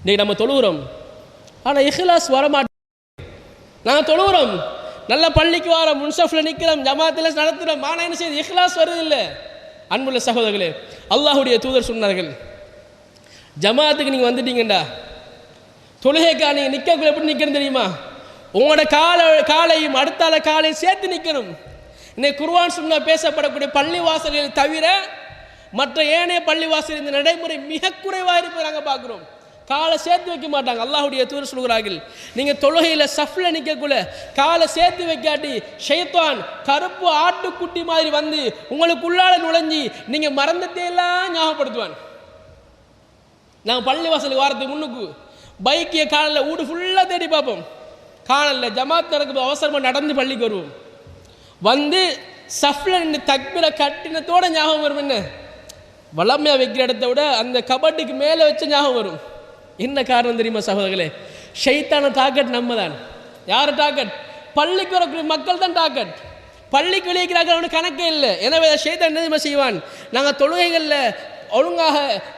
இன்றைக்கி நம்ம தொழுகிறோம், ஆனால் இஹ்லாஸ் வரமாட்டோம். நாங்கள் தொழுகிறோம், நல்ல பள்ளிக்கு வரோம், முன்சஃபில் நிற்கிறோம், ஜமாத்தில் நடத்துகிறோம், ஆனால் என்ன செய்யுது? இஹ்லாஸ் வருதில்லை. அன்புள்ள சகோதரர்களே, அல்லாஹுடைய தூதர் சொன்னார்கள், ஜமாத்துக்கு நீங்கள் வந்துட்டீங்கண்டா, தொழுகைக்கா நீங்கள் நிற்கக்குள்ள எப்படி நிற்கணும் தெரியுமா? உங்களோட காலையும் அடுத்தால காலையும் சேர்த்து நிற்கணும். இன்னைக்கு குர்ஆன் சுன்னா பேசப்படக்கூடிய பள்ளி வாசல்கள் தவிர மற்ற ஏனைய பள்ளி வாசல் இந்த நடைமுறை மிக குறைவாக இருப்பதை நாங்கள் பார்க்குறோம். காலை சேர்த்து வைக்க மாட்டாங்க. அல்லாஹுடைய தூதர் சொல்கிறார்கள், நீங்கள் தொழுகையில் சஃப்ல நிற்கக்குள்ள காலை சேர்த்து வைக்காட்டி ஷைத்தான் கருப்பு ஆட்டுக்குட்டி மாதிரி வந்து உங்களுக்குள்ளால நுழைஞ்சி நீங்கள் மறந்துட்டேலாம் ஞாபகப்படுத்துவான். நாங்கள் பள்ளி வாசலுக்கு வாரத்துக்கு முன்னுக்கு பைக்கிய காலில் வீடு ஃபுல்லாக தேடி பார்ப்போம், காலில் ஜமாத் நடக்கும்போது அவசரமாக நடந்து பள்ளிக்கு வருவோம். வந்து சஃப்ல நின்று தக்பீரை கட்டினத்தோட ஞாபகம் வரும். என்ன வளமையாக வைக்கிற இடத்த விட அந்த கபட்டுக்கு மேலே வச்ச ஞாபகம் வரும். என்ன காரணம் தெரியுமா சகோதரர்களே? ஷைத்தான டார்கெட் நம்ம தான். யார் டார்கெட்? பள்ளிக்கு வரக்கூடிய மக்கள் தான் டார்கெட். பள்ளிக்கு வெளியிக்கிறார்கள் அவனுக்கு கணக்கே இல்லை. எனவே ஷைத்தான் என்ன செய்வான்? நாங்கள் தொழுகைகளில் ஒழுங்காக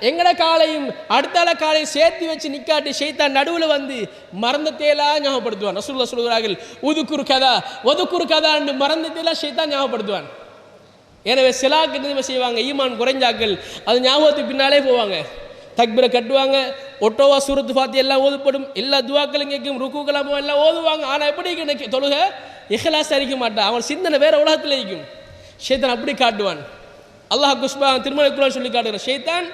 எங்கட காலையும் அடுத்தால காலையும் சேர்த்து வச்சு நிற்காட்டி ஷைத்தான் நடுவில் வந்து மறந்தத்தேலாம் ஞாபகப்படுத்துவான். ரசூலுல்லாஹ் சொல்கிறார்கள், உதுக்குரு கதா ஒதுக்குரு கதா என்று மறந்தத்தேலாம் ஷைத்தான் ஞாபகப்படுத்துவான். எனவே சிலாக்கு என்ன செய்வாங்க? ஈமான் குறைஞ்சாக்கள் அது ஞாபகத்துக்கு பின்னாலே போவாங்க, தக்பீரை கட்டுவாங்க, ஒட்டோவா சூரத்து ஃபாத்தி எல்லாம் ஓதுப்படும், எல்லா துவாக்களும் கேட்கும், ருக்குகளாமோ எல்லாம் ஓதுவாங்க. ஆனால் எப்படி தொழுக இஹ்லாஸ் அறிக்க மாட்டான். அவன் சிந்தனை வேற உலகத்தில் இருக்கும். ஷைத்தான் அப்படி காட்டுவான். அல்லாஹ் குஸ்பா திருமலை குர்ஆன் சொல்லி காட்டுகிற ஷைத்தான்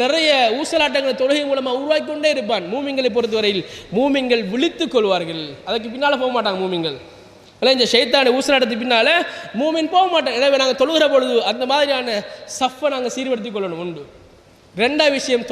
நிறைய ஊசலாட்டங்களை தொழுகை மூலமாக உருவாக்கி கொண்டே இருப்பான். மூமின்களை பொறுத்தவரையில் மூமின்கள் விழித்துக் கொள்வார்கள், அதுக்கு பின்னால் போக மாட்டாங்க மூமின்கள். ஆனால் இந்த ஷைத்தான ஊசலாட்டத்துக்கு பின்னால் மூமின் போக மாட்டாங்க. எனவே நாங்கள் தொழுகிற பொழுது அந்த மாதிரியான சஃப்பை நாங்கள் சீர்படுத்திக் கொள்ளணும். உண்டு. ரெண்டாவது விஷயம்,